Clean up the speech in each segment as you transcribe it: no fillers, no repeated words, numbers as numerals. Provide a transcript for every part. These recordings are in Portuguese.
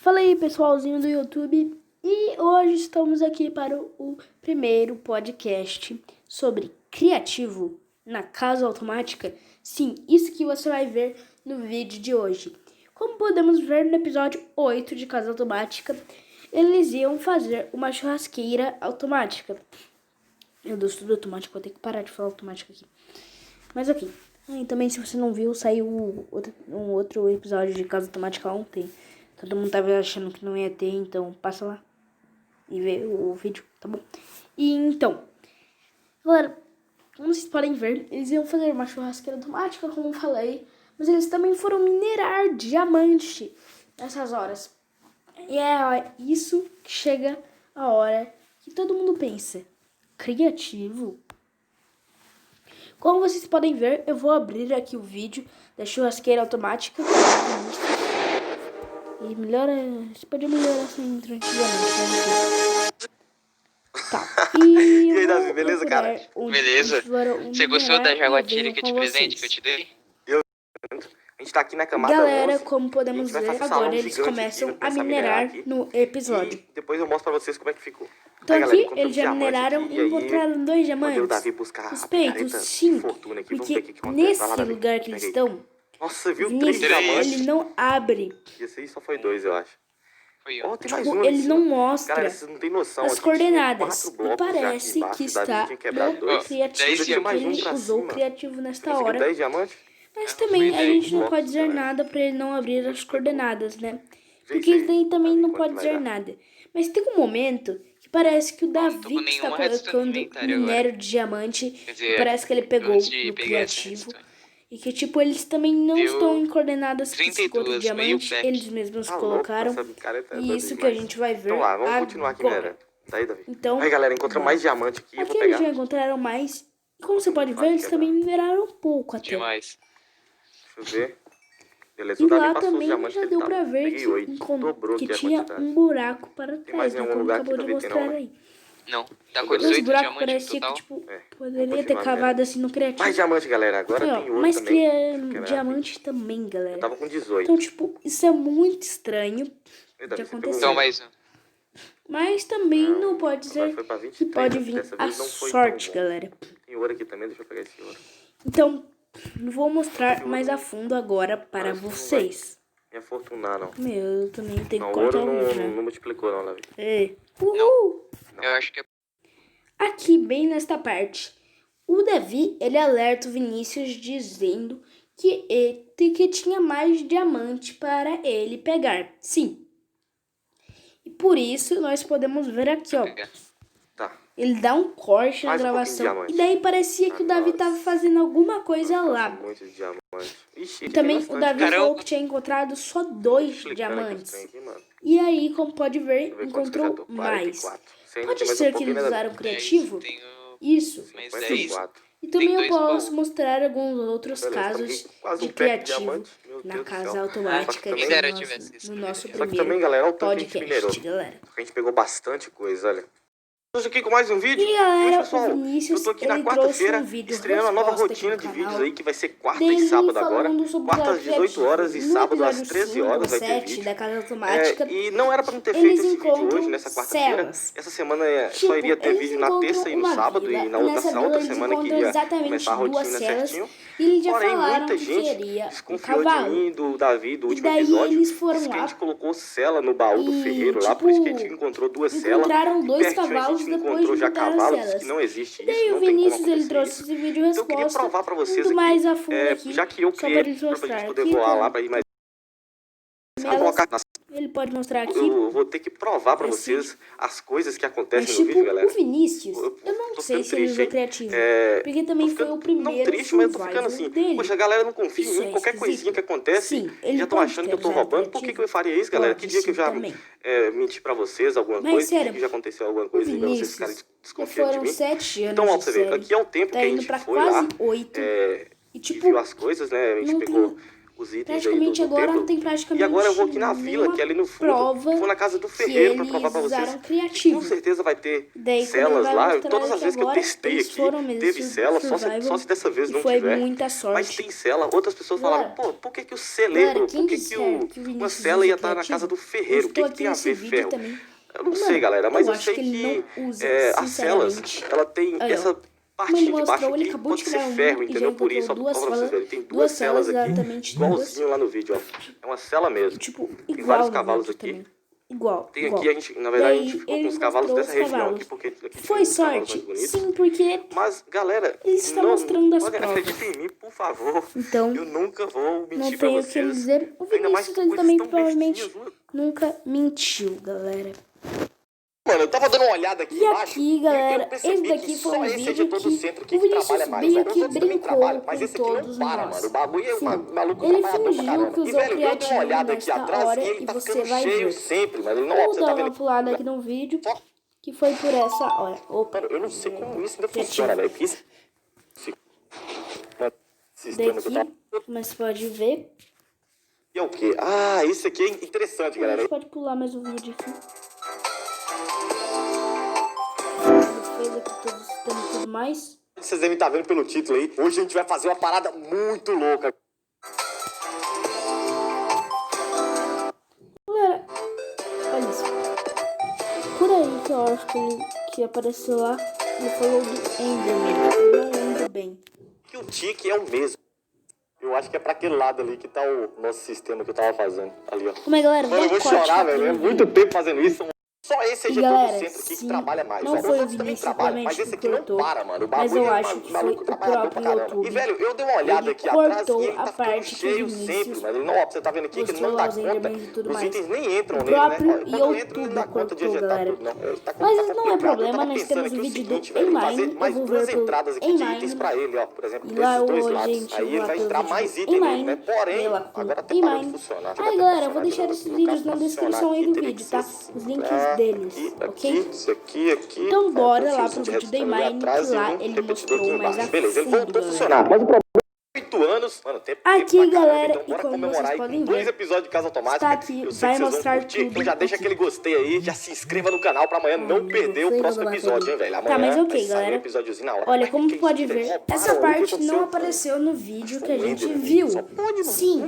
Fala aí, pessoalzinho do YouTube, e hoje estamos aqui para o primeiro podcast sobre criativo na casa automática. Sim, isso que você vai ver no vídeo de hoje. Como podemos ver no episódio 8 de Casa Automática, eles iam fazer uma churrasqueira automática. Meu Deus, tudo automático, vou ter que parar de falar automático aqui. Mas ok. E também, se você não viu, saiu um outro episódio de Casa Automática ontem. Todo mundo tava achando que não ia ter, então passa lá e vê o vídeo, tá bom? E então, galera, como vocês podem ver, eles iam fazer uma churrasqueira automática, como eu falei, mas eles também foram minerar diamante nessas horas. E é isso que chega a hora que todo mundo pensa: criativo? Como vocês podem ver, eu vou abrir aqui o vídeo da churrasqueira automática. E melhora, você pode melhorar essa intro antigamente. Tá. E aí, Davi, beleza, cara? Beleza. Você gostou da jaguatirica de presente que eu te dei? A gente tá aqui na camada Galera, 11, como podemos ver, agora eles começam a minerar no episódio. E depois eu mostro pra vocês como é que ficou. Então aí, aqui galera, eles já mineraram e encontraram 2 diamantes. O Davi buscar suspeitos, sim, porque nesse lugar que eles estão, nossa, viu? Vinícius, 3 diamantes. ele não abre. Esse aí só foi 2, eu acho. Ó, tem mais Tipo, um ele não mostra. Galera, vocês não tem noção, as coordenadas. E parece que está no criativo. Ele usou criativo nesta hora. 10 diamantes? Mas também a gente não pode dizer nada pra ele não abrir as coordenadas, né? Porque isso daí também não pode dizer nada. Mas tem um momento que parece que o Davi está colocando minério de diamante. E parece que ele pegou no criativo. E que, tipo, eles também não estão em coordenadas que se encontra diamante. Eles mesmos colocaram. E isso que a gente vai ver então, vamos continuar aqui, galera. Daí, Davi. Então, aí, galera, encontra mais diamante aqui. Aqui eles já encontraram mais. E como você pode ver, eles também mineraram um pouco até. Demais. Deixa eu ver. Beleza, E o Davi lá passou também os já deu pra ver que tinha um buraco para trás, né? Como acabou de mostrar aí. Não, tá com Os 18 buracos diamantes no parecia que, total. tipo, poderia ter cavado assim no criativo. Mais diamante, galera. Agora tem outro mas também. diamante também, galera. Eu tava com 18. Então, tipo, isso é muito estranho de acontecer. Então, mais um. Mas também não pode dizer que pode vir a sorte, galera. Tem ouro aqui também, deixa eu pegar esse ouro. Então, vou mostrar mais a fundo agora para vocês. Me afortunar, não. Meu, eu também tenho que o cortar ouro o vídeo, né? não multiplicou, não, Davi. É. Uhul! Eu acho que é... Aqui, bem nesta parte, o Davi, ele alerta o Vinícius dizendo que tinha mais diamante para ele pegar. Sim. E por isso, nós podemos ver aqui, ó. Tá. Ele dá um corte na gravação. E daí parecia que o Davi tava fazendo alguma coisa lá. Muitos diamantes. Ixi, E também o Davi falou que tinha encontrado só 2 diamantes. E aí, como pode ver, encontrou mais. Pode ser que eles usaram criativo? Isso. E também eu posso mostrar alguns outros casos de criativo na casa automática no nosso primeiro podcast, galera. A gente pegou bastante coisa, olha. Estamos aqui com mais um vídeo. E galera, pessoal, o Vinícius, eu tô aqui na quarta-feira estreando a nova rotina de vídeos aí, que vai ser quarta e sábado agora. Quarta às 18 horas e sábado às 13 horas vai ter vídeo. Da casa automática, e não era pra não ter feito esse vídeo hoje, nessa quarta-feira. celas. Essa semana só iria ter vídeo na terça e no sábado, e na outra semana que iria começar a rotina certinho. E eles já Porém, falaram muita que gente queria desconfiou de mim, do Davi, do último daí episódio. eles foram Diz que a lá gente colocou cela no baú do ferreiro lá, por isso que a gente encontrou 2 celas. encontraram 2 Pertinho a cavalos gente depois encontrou de já botar as cavalos, celas. que não existe E daí isso, o não tem como Vinícius, ele acontecer trouxe isso. esse vídeo Então eu queria resposta provar pra vocês muito aqui, mais a fundo aqui, já que eu só pra criei, eles pra mostrar gente poder aqui, voar então, lá pra ir mais... ele pode mostrar aqui. Eu vou ter que provar pra vocês as coisas que acontecem Mas, no tipo, vídeo, galera. o Vinícius, eu não tô sei ficando se ele usou triste, criativo. hein? Porque também foi o primeiro não triste, mas eu tô ficando survival assim. dele. Poxa, a galera não confia em Isso mim. é Qualquer esquisito. coisinha que acontece, Sim, ele já estão pode achando ter que eu tô usado roubando. Por que criativo. eu faria isso, galera? Pode, Que dia que eu sim, já também. menti pra vocês alguma Mas, coisa? sério, Que já aconteceu alguma coisa aí pra vocês ficarem desconfiando de foram mim? 7 anos Então, ó, de pra você ver, série. aqui é o tempo Tá que a indo gente pra foi quase lá 8. E, e tipo, viu as coisas, né? A gente não pegou os itens praticamente aí do agora templo. não tem praticamente E agora eu vou aqui na vila, que é ali no fundo. Vou na casa do ferreiro pra provar pra vocês. Criativo. Com certeza vai ter Daí, celas lá. mostrar Todas as que vezes que eu agora testei eles aqui, foram mesmo teve cela. Só se dessa vez e não foi tiver. muita sorte. Mas tem cela. Outras pessoas falaram, pô, por que que o celeiro, por que que uma cela ia estar na casa do ferreiro? O que que tem a ver ferro? Também. Eu não sei, galera, mas eu sei que ele não usa, as celas, ela tem Aí, essa partinha de baixo aqui, pode ser ferro, entendeu? Por isso, ó, pra vocês verem, tem duas celas aqui, igualzinho lá no vídeo, ó. É uma cela mesmo. Tipo, tem vários cavalos aqui. Também. Igual. Tem aqui, a gente, na verdade, a gente ficou com os cavalos dessa região aqui, porque aqui foi sorte, sim, porque mas, galera, ele está mostrando as provas. Acreditem em mim, por favor. Então, eu nunca vou mentir não pra tenho vocês. O que dizer. O Vinícius ele também provavelmente nunca mentiu, galera. Mano, eu tava dando uma olhada aqui embaixo. Aqui, galera, esse daqui foi um vídeo que o Vinícius veio aqui e brincou mas esse com aqui todos não para, nós. mano. O bagulho é maluco. Ele fingiu que e, usou velho, eu dei uma olhada aqui nesta atrás hora e ele e tá você ficando vai cheio ver. sempre, mas ele não, Vou você dar tá uma vendo? pulada aqui no vídeo que foi por essa hora. Opa, eu não sei como isso ainda funciona, velho. Isso... Daqui, como você pode ver. E é o quê? Ah, isso aqui é interessante, galera. Você pode pular mais um vídeo aqui. Fez aqui todo o sistema e tudo mais. Vocês devem estar vendo pelo título aí. Hoje a gente vai fazer uma parada muito louca. Galera, olha isso. Por aí que eu acho que apareceu lá, ele falou do Enderman. Eu não lembro bem. Que o tique é o mesmo. Eu acho que é pra aquele lado ali que tá o nosso sistema que eu tava fazendo. Ali, ó. Como é, galera? Mano, eu vou chorar, velho. É muito tempo fazendo isso. Só esse EG todo centro aqui que trabalha mais. Não foi o Vinícius também, mas esse aqui não para, mano. O mas bagulho eu acho que foi o próprio YouTube. E, velho, eu dei uma olhada aqui atrás e ele tá ficando cheio sempre. Mas ele não, ó, você tá vendo aqui que ele não dá conta. Os itens nem entram nele, né? Quando entra, ele dá conta de ejetar tudo, não. Mas isso não é problema, nós temos o vídeo do Inline. Mais duas entradas aqui de itens pra ele, ó. Por exemplo, desses dois lados. Aí ele vai entrar mais itens nele, né? Porém, agora tá parando de funcionar. Aí, galera, eu vou deixar esses vídeos na descrição aí do vídeo, tá? Os links deles, ok? Isso aqui. Então bora lá pro vídeo da Mine, que lá ele mostrou mais a fundo. Beleza, ele voltou a funcionar. Mas o problema é 8 anos, mano, tempo aqui, galera, então, bora e como comemorar vocês aí podem com 2 ver, episódios de Casa Automática. está aqui, eu sei vai que vocês mostrar vão curtir, tudo. então já deixa aquele gostei aí, já se inscreva no canal pra amanhã não perder o próximo episódio, hein, velho. Amanhã tá, mas ok, vai sair galera. um episódiozinho na hora. Olha, como tu pode ver, essa parte não apareceu no vídeo que a gente viu. Sim,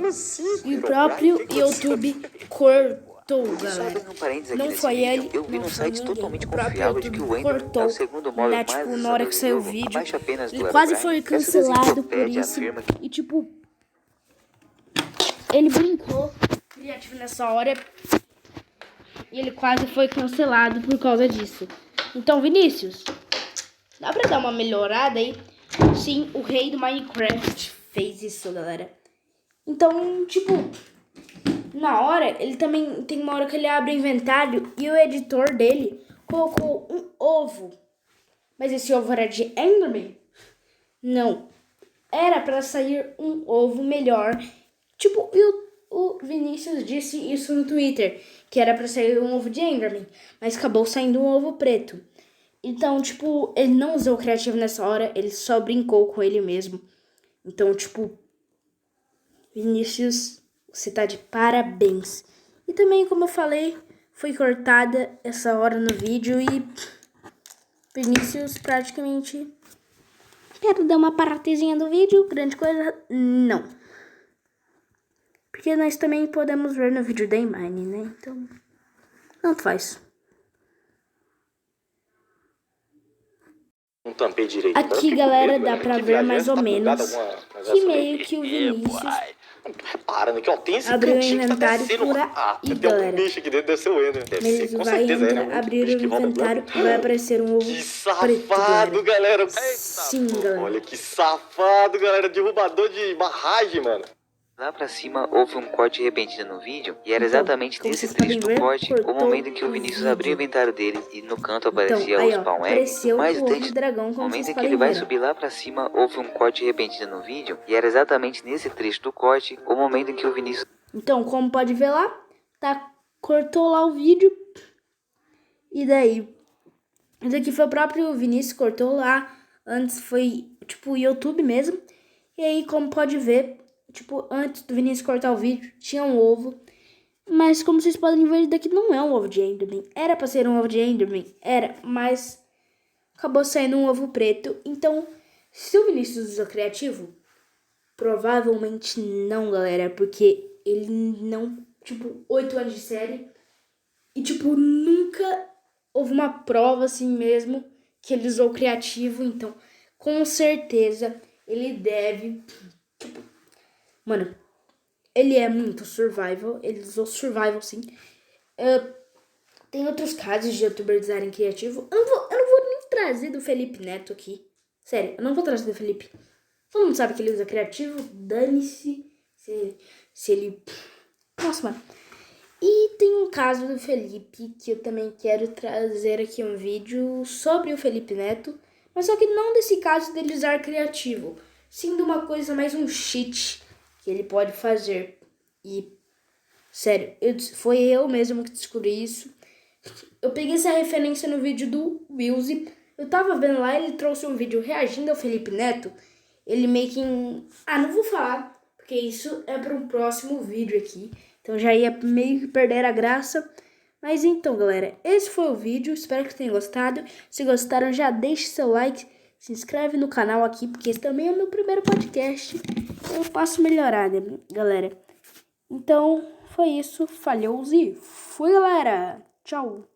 e o próprio YouTube cortou, galera. Não foi ele, eu vi não num foi site ninguém. totalmente O próprio confiável de que YouTube o Enderman é cortou, o segundo móvel né, mais tipo, na hora que saiu o acessado do vídeo, jogo, abaixo apenas do ele quase Herobrine. foi cancelado por Essa isso. afirma que E tipo, ele brincou criativo nessa hora e ele quase foi cancelado por causa disso. Então, Vinícius, dá pra dar uma melhorada aí? Sim, o rei do Minecraft fez isso, galera. Então, tipo, na hora, ele também tem uma hora que ele abre o inventário e o editor dele colocou um ovo. Mas esse ovo era de Enderman? Não. Era pra sair um ovo melhor. Tipo, o Vinícius disse isso no Twitter, que era pra sair um ovo de Enderman, mas acabou saindo um ovo preto. Então, tipo, ele não usou o criativo nessa hora, ele só brincou com ele mesmo. Então, tipo, Vinícius, você tá de parabéns. E também, como eu falei, foi cortada essa hora no vídeo e Vinícius praticamente... Quero dar uma partezinha do vídeo, grande coisa, não. Porque nós também podemos ver no vídeo da Mine, né? Então, não faz. Não tampei direito. Aqui, galera, dá pra ver mais ou menos que meio que o Vinícius reparando aqui, ó, tem esse abriu o cantinho que tá inventário descendo. por aí, tem galera. um bicho aqui dentro, deve ser o Ender. Deve ser, Mas com vai certeza, entrar, abrir o inventário e vai aparecer um ovo Que preto, safado, galera. Sim, galera. Olha que safado, galera. Derrubador de barragem, mano. lá pra cima houve um corte repentino no vídeo, e era Então, exatamente como nesse vocês trecho podem do ver, corte o cortou momento em que o o Vinícius vídeo. abriu o inventário dele e no canto aparecia Então, aí, o ó, spawn egg. apareceu Mais o ovo distante do dragão, no como momento vocês em que podem ele vai ver. subir lá pra cima, houve um corte repentino no vídeo, e era exatamente nesse trecho do corte o momento em que o Vinícius... Então, como pode ver lá, tá, cortou lá o vídeo. E daí? Esse aqui foi o próprio Vinícius, cortou lá. Antes foi, tipo, o YouTube mesmo. E aí, como pode ver, tipo, antes do Vinícius cortar o vídeo, tinha um ovo. Mas como vocês podem ver, daqui não é um ovo de Enderman. Era pra ser um ovo de Enderman, era, mas acabou saindo um ovo preto. Então, se o Vinícius usa criativo, provavelmente não, galera, porque ele não, tipo, 8 anos de série e, tipo, nunca houve uma prova assim mesmo que ele usou criativo. Então, com certeza, ele deve, tipo, mano, ele é muito survival, ele usou survival sim. Tem outros casos de youtubers usarem criativo. Eu não vou nem trazer do Felipe Neto aqui. Sério, eu não vou trazer do Felipe. Todo mundo sabe que ele usa criativo. Dane-se se ele... Nossa, mano. E tem um caso do Felipe que eu também quero trazer aqui um vídeo sobre o Felipe Neto. Mas só que não desse caso dele usar criativo. Sim de uma coisa mais um cheat que ele pode fazer. E, sério, foi eu mesmo que descobri isso. Eu peguei essa referência no vídeo do Wilzy. Eu tava vendo lá, ele trouxe um vídeo reagindo ao Felipe Neto. Ele meio que... não vou falar, porque isso é para um próximo vídeo aqui. Então já ia meio que perder a graça. Mas então, galera, esse foi o vídeo. Espero que tenham gostado. Se gostaram, já deixe seu like. Se inscreve no canal aqui, porque esse também é o meu primeiro podcast. Eu posso melhorar, né, galera? Então, foi isso. Falhou e fui, galera! Tchau!